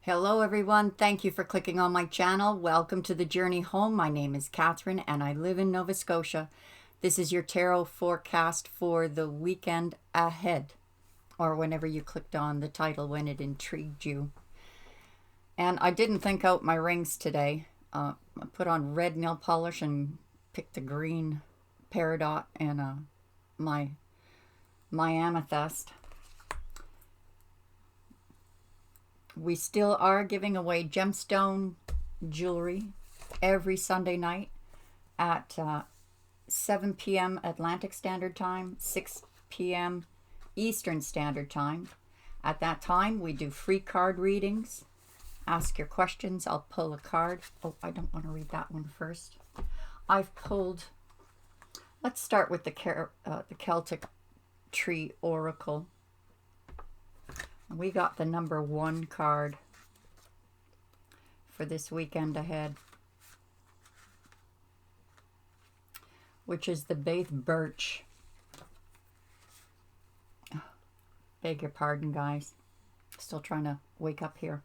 Hello everyone, thank you for clicking on my channel. Welcome to the journey home. My name is Catherine and I live in Nova Scotia. This is your tarot forecast for the weekend ahead, or whenever you clicked on the title when it intrigued you. And I didn't think out my rings today. I put on red nail polish and picked a green peridot and my amethyst. We still are giving away gemstone jewelry every Sunday night at 7 p.m. Atlantic Standard Time, 6 p.m. Eastern Standard Time. At that time, we do free card readings. Ask your questions. I'll pull a card. Oh, I don't want to read that one first. I've pulled, let's start with the Celtic Tree Oracle. We got the number 1 card for this weekend ahead, which is the birch. Beg your pardon, guys. Still trying to wake up here.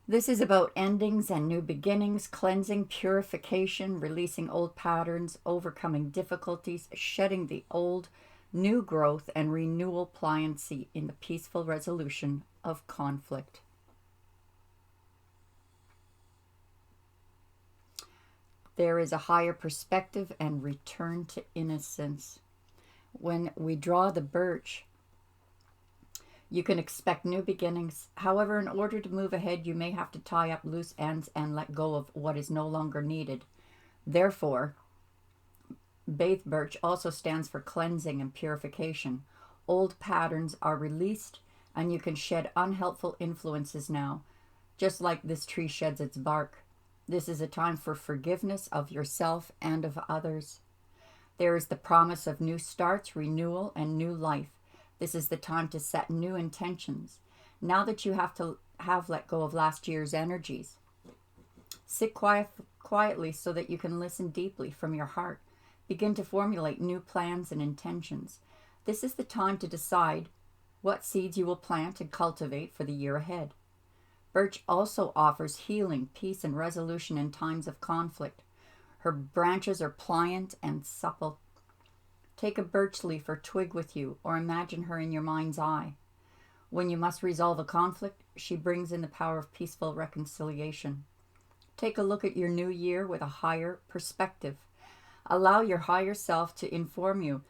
This is about endings and new beginnings, cleansing, purification, releasing old patterns, overcoming difficulties, shedding the old, new growth, and renewal pliancy in the peaceful resolution of conflict. There is a higher perspective and return to innocence. When we draw the birch, you can expect new beginnings. However, in order to move ahead, you may have to tie up loose ends and let go of what is no longer needed. Therefore, birch also stands for cleansing and purification. Old patterns are released and you can shed unhelpful influences now, just like this tree sheds its bark. This is a time for forgiveness of yourself and of others. There is the promise of new starts, renewal, and new life. This is the time to set new intentions. Now that you have let go of last year's energies, sit quietly so that you can listen deeply from your heart. Begin to formulate new plans and intentions. This is the time to decide what seeds you will plant and cultivate for the year ahead. Birch also offers healing, peace, and resolution in times of conflict. Her branches are pliant and supple. Take a birch leaf or twig with you, or imagine her in your mind's eye. When you must resolve a conflict, she brings in the power of peaceful reconciliation. Take a look at your new year with a higher perspective. Allow your higher self to inform you.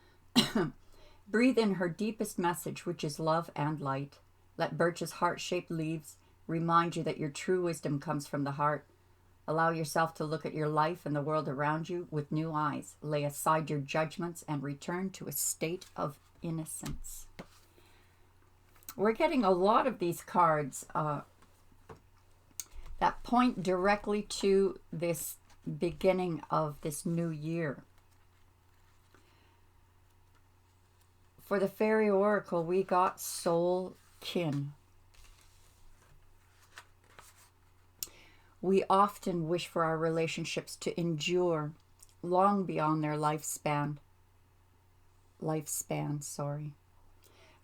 Breathe in her deepest message, which is love and light. Let birch's heart-shaped leaves remind you that your true wisdom comes from the heart. Allow yourself to look at your life and the world around you with new eyes. Lay aside your judgments and return to a state of innocence. We're getting a lot of these cards that point directly to this beginning of this new year. For the Fairy Oracle, we got soul kin. We often wish for our relationships to endure long beyond their lifespan.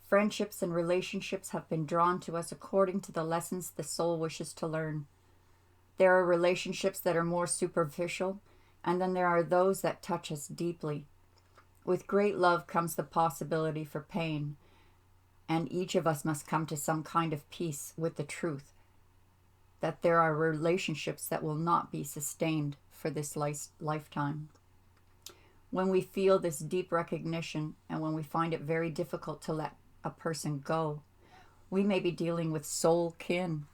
Friendships and relationships have been drawn to us according to the lessons the soul wishes to learn. There are relationships that are more superficial, and then there are those that touch us deeply. With great love comes the possibility for pain, and each of us must come to some kind of peace with the truth that there are relationships that will not be sustained for this lifetime. When we feel this deep recognition, and when we find it very difficult to let a person go, we may be dealing with soul kin,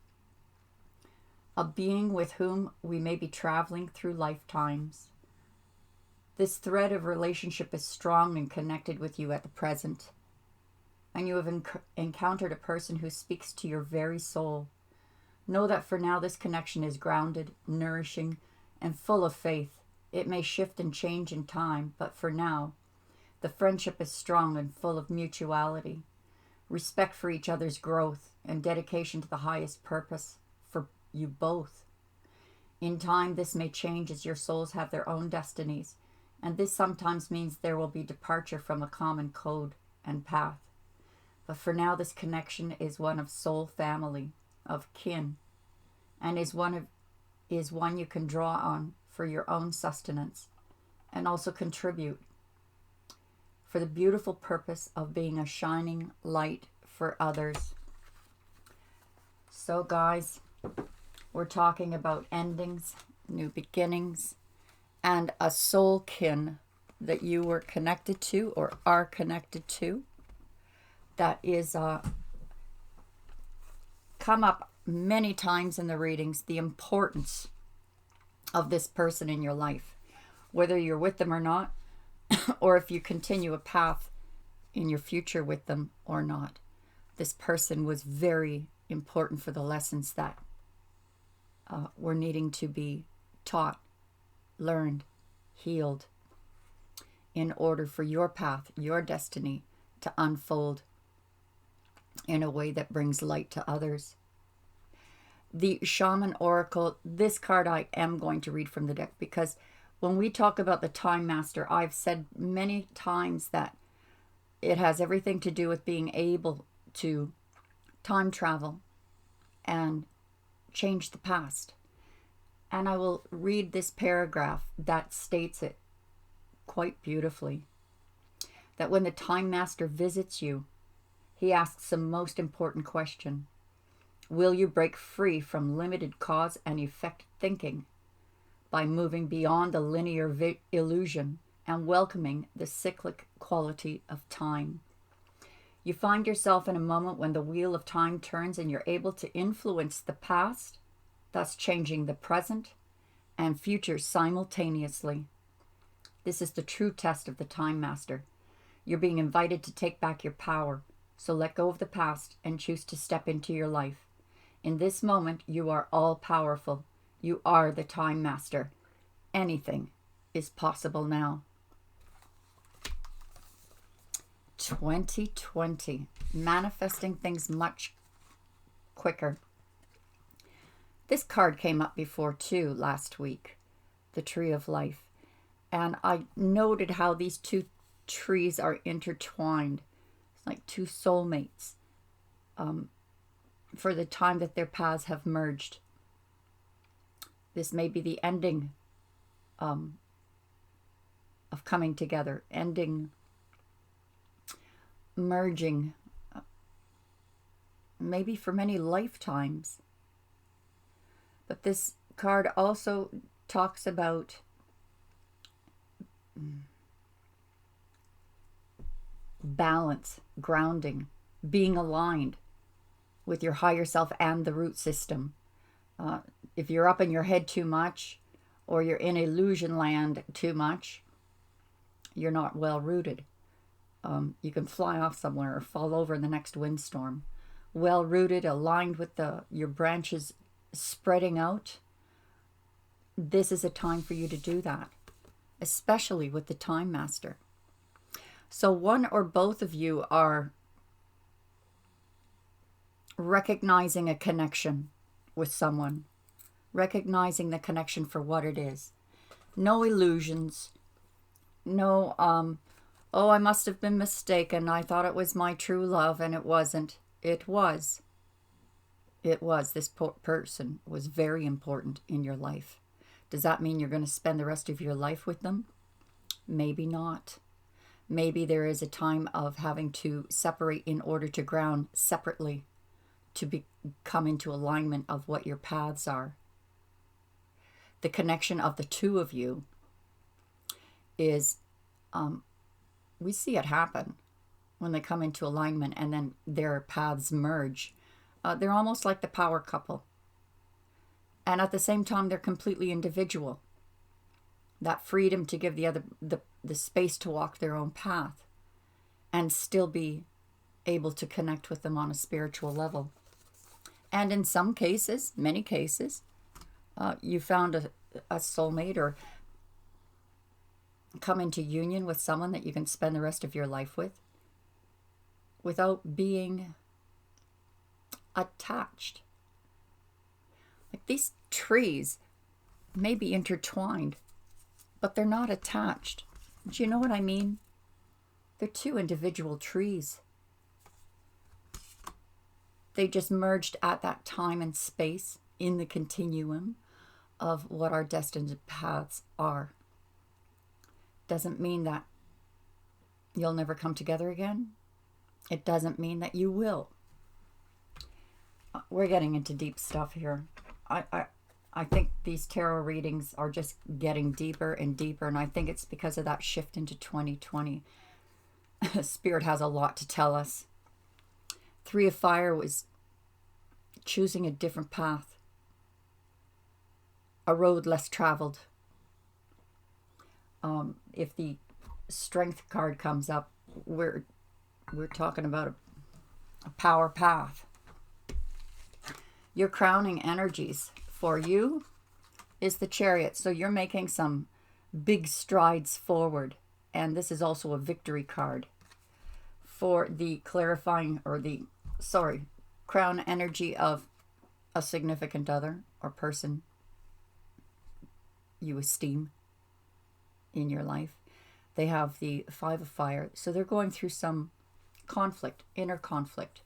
a being with whom we may be traveling through lifetimes. This thread of relationship is strong and connected with you at the present, and you have encountered a person who speaks to your very soul. Know that for now this connection is grounded, nourishing, and full of faith. It may shift and change in time, but for now, the friendship is strong and full of mutuality, respect for each other's growth, and dedication to the highest purpose for you both. In time, this may change as your souls have their own destinies, and this sometimes means there will be departure from a common code and path. But for now, this connection is one of soul family, of kin, and is one you can draw on for your own sustenance, and also contribute for the beautiful purpose of being a shining light for others. So guys, we're talking about endings, new beginnings, and a soul kin that you were connected to or are connected to that is come up many times in the readings, the importance of this person in your life, whether you're with them or not, or if you continue a path in your future with them or not. This person was very important for the lessons that were needing to be taught, learned, healed, in order for your path, your destiny to unfold in a way that brings light to others. The Shaman Oracle, this card I am going to read from the deck, because when we talk about the Time Master, I've said many times that it has everything to do with being able to time travel and change the past. And I will read this paragraph that states it quite beautifully. That when the Time Master visits you, he asks the most important question. Will you break free from limited cause and effect thinking by moving beyond the linear illusion and welcoming the cyclic quality of time? You find yourself in a moment when the wheel of time turns and you're able to influence the past, thus changing the present and future simultaneously. This is the true test of the Time Master. You're being invited to take back your power, so let go of the past and choose to step into your life. In this moment, you are all powerful. You are the Time Master. Anything is possible now. 2020, manifesting things much quicker. This card came up before too last week, the Tree of Life. And I noted how these two trees are intertwined. It's like two soulmates for the time that their paths have merged. This may be the ending of coming together, ending, merging, maybe for many lifetimes. But this card also talks about balance, grounding, being aligned with your higher self and the root system. If you're up in your head too much, or you're in illusion land too much, you're not well rooted. You can fly off somewhere or fall over in the next windstorm. Well rooted, aligned with your branches spreading out, this is a time for you to do that, especially with the Time Master. So one or both of you are recognizing a connection with someone, recognizing the connection for what it is. No illusions, no, oh, I must have been mistaken. I thought it was my true love and it wasn't. It was. This person was very important in your life. Does that mean you're going to spend the rest of your life with them? Maybe not. Maybe there is a time of having to separate in order to ground separately, to come into alignment of what your paths are. The connection of the two of you is, we see it happen when they come into alignment and then their paths merge. They're almost like the power couple. And at the same time, they're completely individual. That freedom to give the other the space to walk their own path and still be able to connect with them on a spiritual level. And in some cases, many cases, you found a soulmate or come into union with someone that you can spend the rest of your life with without being attached. Like these trees may be intertwined, but they're not attached. Do you know what I mean? They're two individual trees. They just merged at that time and space in the continuum of what our destined paths are. Doesn't mean that you'll never come together again. It doesn't mean that you will. We're getting into deep stuff here. I think these tarot readings are just getting deeper and deeper, and I think it's because of that shift into 2020. Spirit has a lot to tell us. Three of Fire was choosing a different path, a road less traveled. If the Strength card comes up, we're talking about a power path. Your crowning energies for you is the Chariot. So you're making some big strides forward. And this is also a victory card. For the clarifying, or the, crown energy of a significant other or person you esteem in your life. They have the Five of Fire. So they're going through some conflict, inner conflict.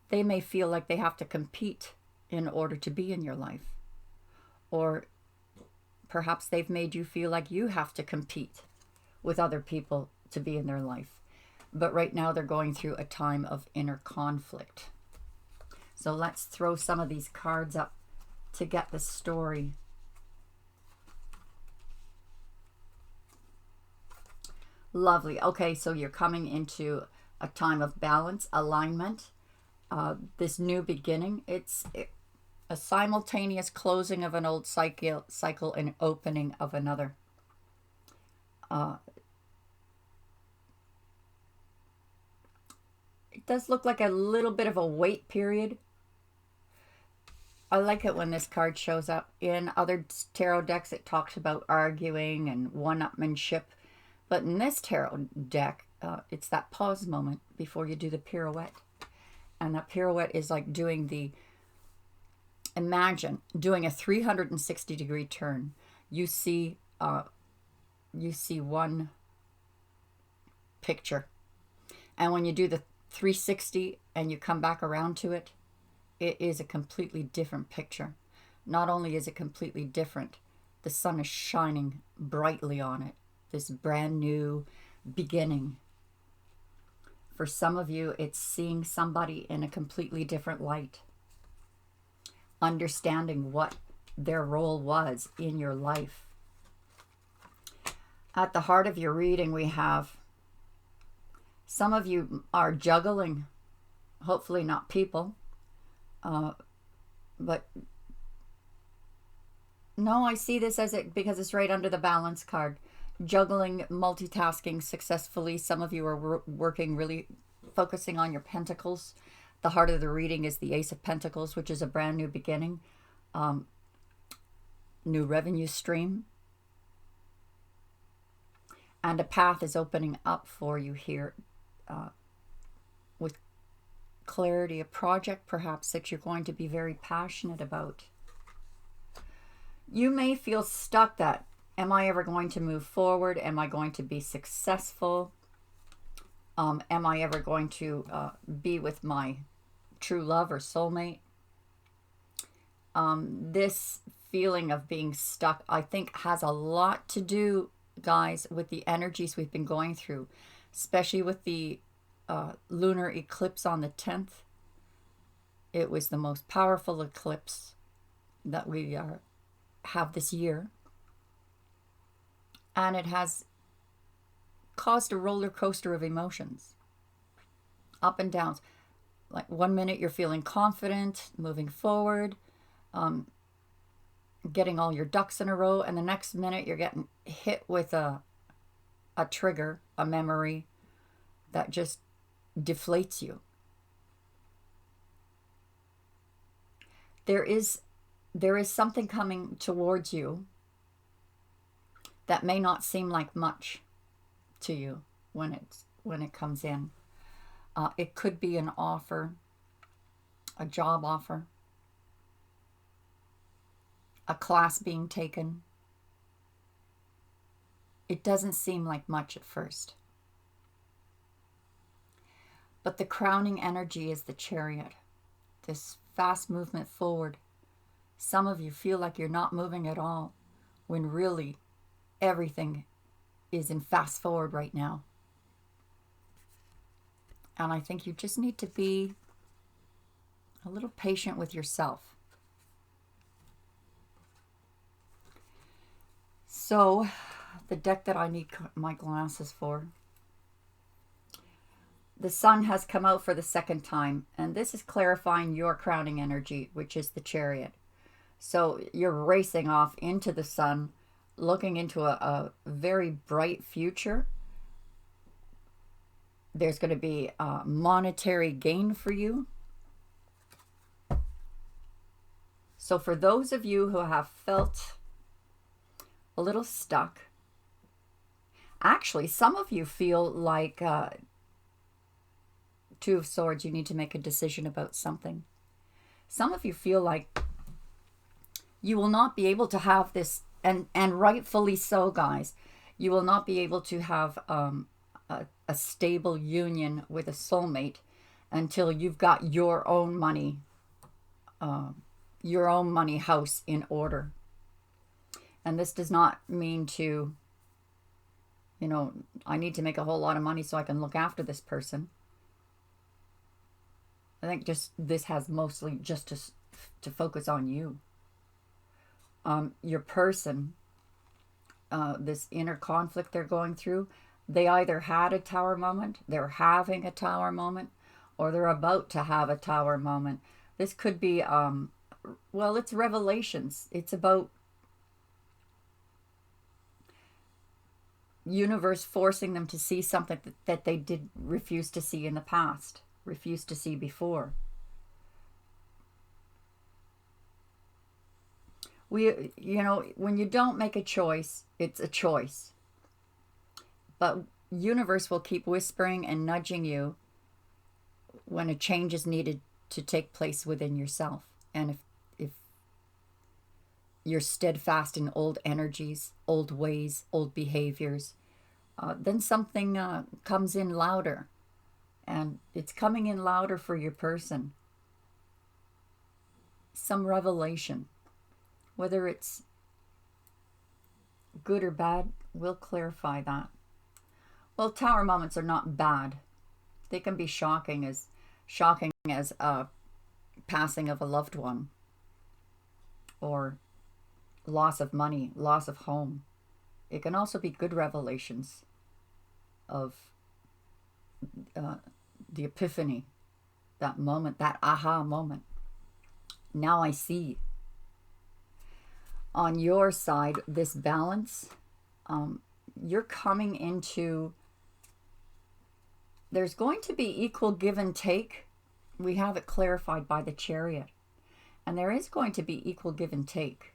They may feel like they have to compete in order to be in your life. Or perhaps they've made you feel like you have to compete with other people to be in their life. But right now they're going through a time of inner conflict. So let's throw some of these cards up to get the story. Lovely. Okay, so you're coming into a time of balance, alignment, this new beginning. It's a simultaneous closing of an old cycle and opening of another. It does look like a little bit of a wait period. I like it when this card shows up. In other tarot decks, it talks about arguing and one-upmanship. But in this tarot deck, it's that pause moment before you do the pirouette. And that pirouette is like doing imagine doing a 360-degree turn. You see one picture. And when you do the 360 and you come back around to it, it is a completely different picture. Not only is it completely different, the sun is shining brightly on it. This brand new beginning. For some of you, it's seeing somebody in a completely different light. Understanding what their role was in your life. At the heart of your reading, we have some of you are juggling, hopefully not people, but no, I see this as because it's right under the balance card. Juggling, multitasking successfully. Some of you are working, really focusing on your pentacles. The heart of the reading is the Ace of Pentacles, which is a brand new beginning. New revenue stream. And a path is opening up for you here with clarity. A project perhaps that you're going to be very passionate about. You may feel stuck that, am I ever going to move forward? Am I going to be successful? Am I ever going to be with my true love or soulmate? This feeling of being stuck, I think, has a lot to do, guys, with the energies we've been going through, especially with the lunar eclipse on the 10th. It was the most powerful eclipse that we have this year. And it has caused a roller coaster of emotions. Up and downs. Like 1 minute you're feeling confident, moving forward, getting all your ducks in a row. And the next minute you're getting hit with a trigger, a memory that just deflates you. There is something coming towards you that may not seem like much to you when it comes in. It could be an offer, a job offer, a class being taken. It doesn't seem like much at first. But the crowning energy is the Chariot, this fast movement forward. Some of you feel like you're not moving at all, when really everything is in fast forward right now. And I think you just need to be a little patient with yourself. So, the deck that I need my glasses for. The Sun has come out for the second time, and this is clarifying your crowning energy, which is the Chariot. So you're racing off into the Sun, looking into a very bright future. There's going to be a monetary gain for you. So for those of you who have felt a little stuck, actually, some of you feel like Two of Swords, you need to make a decision about something. Some of you feel like you will not be able to have this, and rightfully so, guys. You will not be able to have a stable union with a soulmate until you've got your own money house in order. And this does not mean to, I need to make a whole lot of money so I can look after this person. I think just this has mostly just to focus on you. Your person, this inner conflict they're going through, they either had a tower moment, they're having a tower moment, or they're about to have a tower moment. This could be, well, it's revelations. It's about universe forcing them to see something that they did refuse to see in the past, refused to see before. When you don't make a choice, it's a choice. But universe will keep whispering and nudging you when a change is needed to take place within yourself. And if you're steadfast in old energies, old ways, old behaviors, then something comes in louder. And it's coming in louder for your person. Some revelation. Whether it's good or bad, we'll clarify that. Well, tower moments are not bad. They can be shocking as a passing of a loved one, or loss of money, loss of home. It can also be good revelations of the epiphany, that moment, that aha moment. Now I see. On your side, this balance, you're coming into, there's going to be equal give and take. We have it clarified by the Chariot. And there is going to be equal give and take.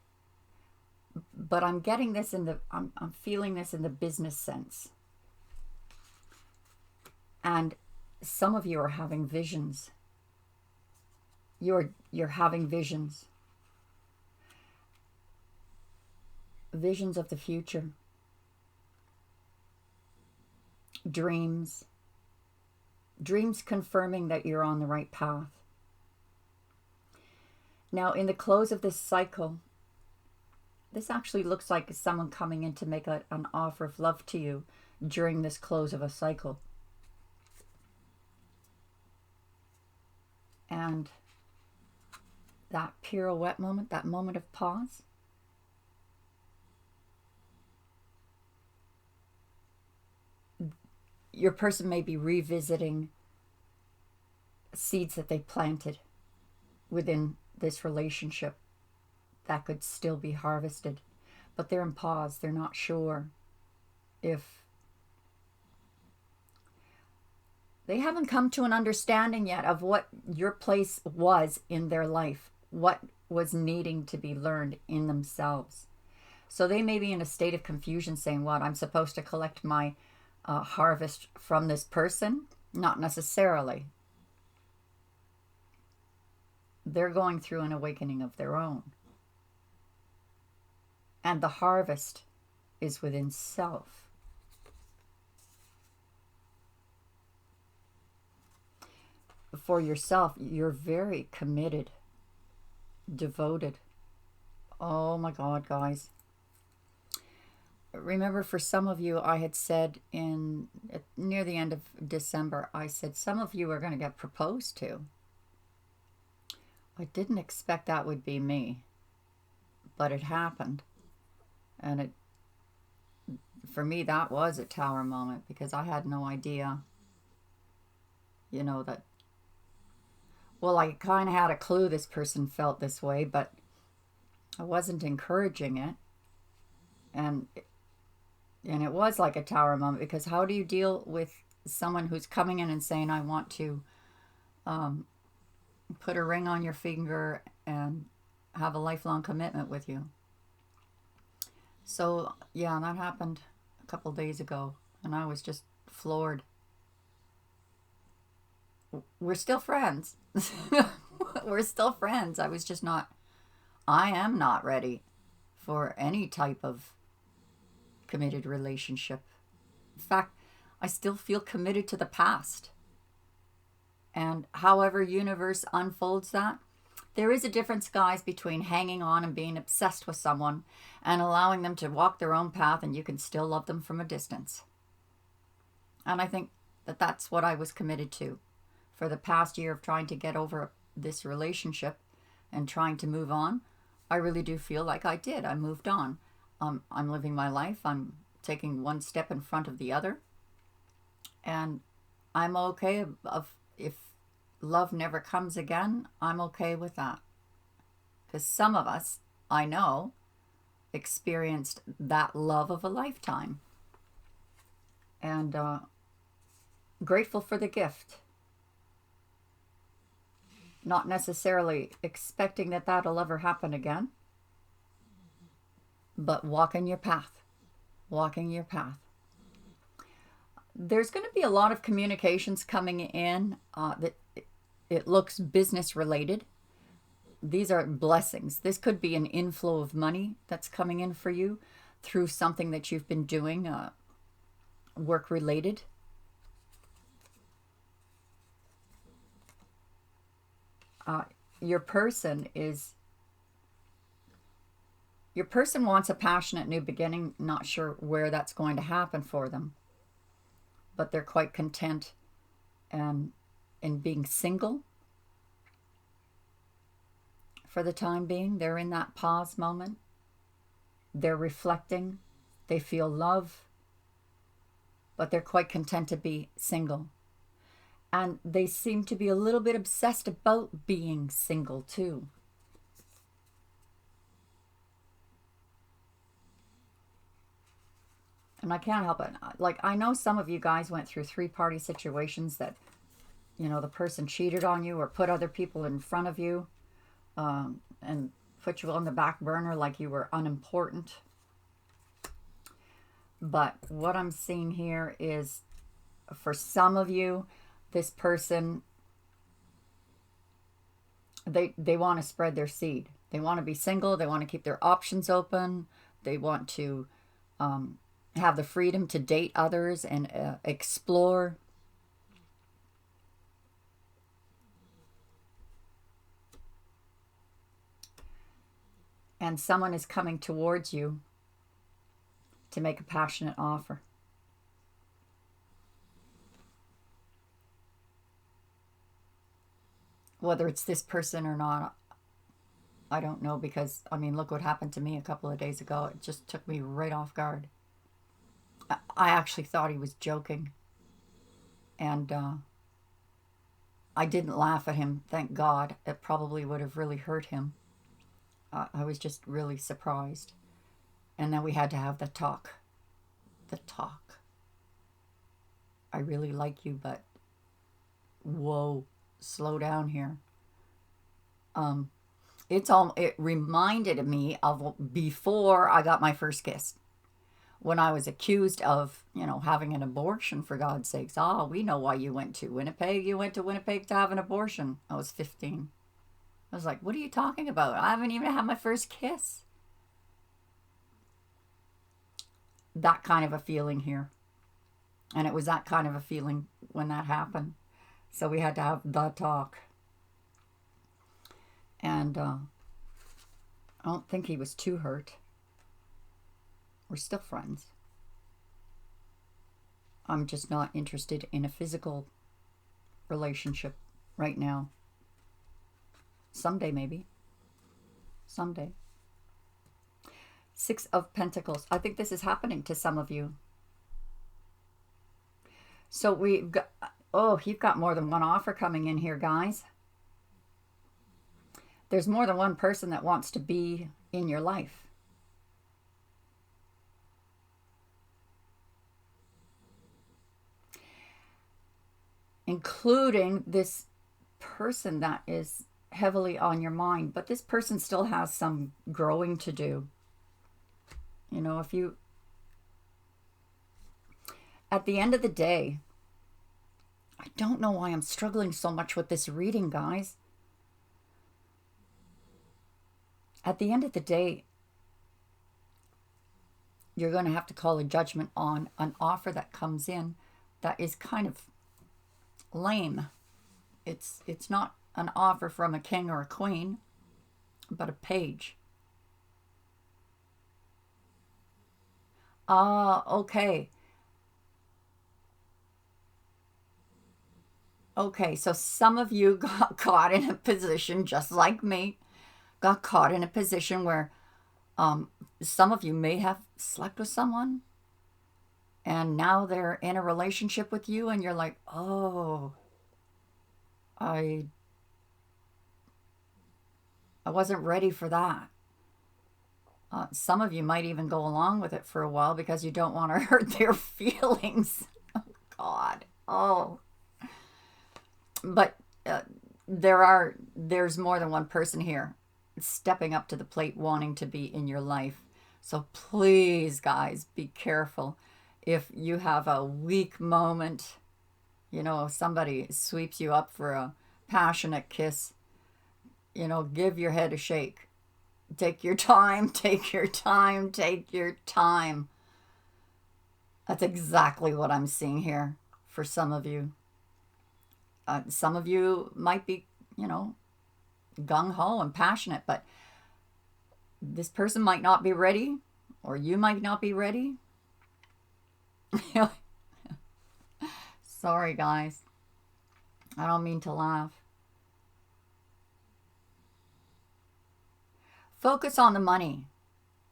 But I'm getting this I'm feeling this in the business sense. And some of you are having visions. You're having visions. Visions of the future. Dreams. Dreams confirming that you're on the right path. Now, in the close of this cycle, this actually looks like someone coming in to make an offer of love to you during this close of a cycle. And that pirouette moment, that moment of pause, your person may be revisiting seeds that they planted within this relationship that could still be harvested. But they're in pause. They're not sure if they haven't come to an understanding yet of what your place was in their life, what was needing to be learned in themselves. So they may be in a state of confusion saying, what, I'm supposed to collect my harvest from this person? Not necessarily. They're going through an awakening of their own. And the harvest is within self. for yourself, you're very committed, devoted. Oh my God, guys. Remember, for some of you, I had said near the end of December, I said some of you are going to get proposed to. I didn't expect that would be me, but it happened. And for me, that was a tower moment, because I had no idea, that, well, I kind of had a clue this person felt this way, but I wasn't encouraging it. And it was like a tower moment, because how do you deal with someone who's coming in and saying, I want to put a ring on your finger and have a lifelong commitment with you? So, yeah, that happened a couple days ago, and I was just floored. We're still friends. We're still friends. I am not ready for any type of committed relationship. In fact, I still feel committed to the past. And however universe unfolds that, there is a difference, guys, between hanging on and being obsessed with someone and allowing them to walk their own path, and you can still love them from a distance. And I think that that's what I was committed to for the past year of trying to get over this relationship and trying to move on. I really do feel like I did. I moved on. I'm living my life. I'm taking one step in front of the other. And I'm okay if love never comes again, I'm okay with that. Because some of us, I know, experienced that love of a lifetime. And grateful for the gift. Not necessarily expecting that that'll ever happen again. But walking your path. Walking your path. There's going to be a lot of communications coming in that it looks business related. These are blessings. This could be an inflow of money that's coming in for you through something that you've been doing, work related. Your person wants a passionate new beginning. Not sure where that's going to happen for them, but they're quite content in being single for the time being. They're in that pause moment. They're reflecting. They feel love, but they're quite content to be single. And they seem to be a little bit obsessed about being single too. And I can't help it. Like, I know some of you guys went through 3-party situations that, the person cheated on you or put other people in front of you and put you on the back burner like you were unimportant. But what I'm seeing here is, for some of you, this person, they want to spread their seed. They want to be single. They want to keep their options open. They want to have the freedom to date others and explore. And someone is coming towards you to make a passionate offer. Whether it's this person or not, I don't know, because, look what happened to me a couple of days ago. It just took me right off guard. I actually thought he was joking. And I didn't laugh at him, thank God. It probably would have really hurt him. I was just really surprised. And then we had to have the talk. The talk. I really like you, but whoa, slow down here. It reminded me of before I got my first kiss, when I was accused of, having an abortion, for God's sakes. We know why you went to Winnipeg. You went to Winnipeg to have an abortion. I was 15. I was like, what are you talking about? I haven't even had my first kiss. That kind of a feeling here. And it was that kind of a feeling when that happened. So we had to have the talk. And I don't think he was too hurt. We're still friends. I'm just not interested in a physical relationship right now. Someday, maybe. Someday. Six of Pentacles. I think this is happening to some of you. So we've got, oh, you've got more than one offer coming in here, guys. There's more than one person that wants to be in your life. Including this person that is heavily on your mind. But this person still has some growing to do. You know, if you... At the end of the day, I don't know why I'm struggling so much with this reading, guys. At the end of the day, you're going to have to call a judgment on an offer that comes in that is kind of lame. It's not an offer from a king or a queen, but a page. Ah, okay. Okay, so some of you got caught in a position just like me, got caught in a position where some of you may have slept with someone and now they're in a relationship with you and you're like, oh, I wasn't ready for that. Some of you might even go along with it for a while because you don't want to hurt their feelings. Oh, God. Oh. But there's more than one person here stepping up to the plate wanting to be in your life. So please, guys, be careful. If you have a weak moment, you know, somebody sweeps you up for a passionate kiss, you know, give your head a shake. Take your time, take your time, take your time. That's exactly what I'm seeing here for some of you. Some of you might be, you know, gung-ho and passionate, but this person might not be ready, or you might not be ready. Sorry, guys. I don't mean to laugh. Focus on the money,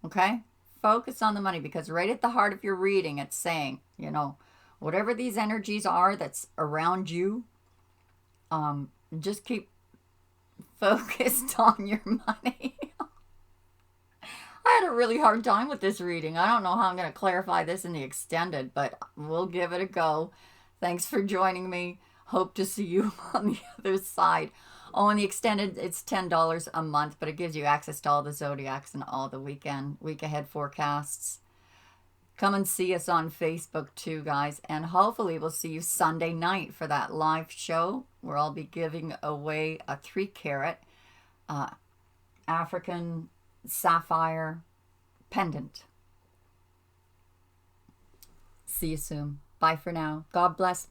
okay? Focus on the money, because right at the heart of your reading, it's saying, you know, whatever these energies are that's around you, just keep focused on your money. I had a really hard time with this reading. I don't know how I'm going to clarify this in the extended, but we'll give it a go. Thanks for joining me. Hope to see you on the other side. Oh, in the extended, it's $10 a month, but it gives you access to all the Zodiacs and all the week ahead forecasts. Come and see us on Facebook too, guys. And hopefully we'll see you Sunday night for that live show where I'll be giving away a 3-carat African sapphire pendant. See you soon. Bye for now. God bless.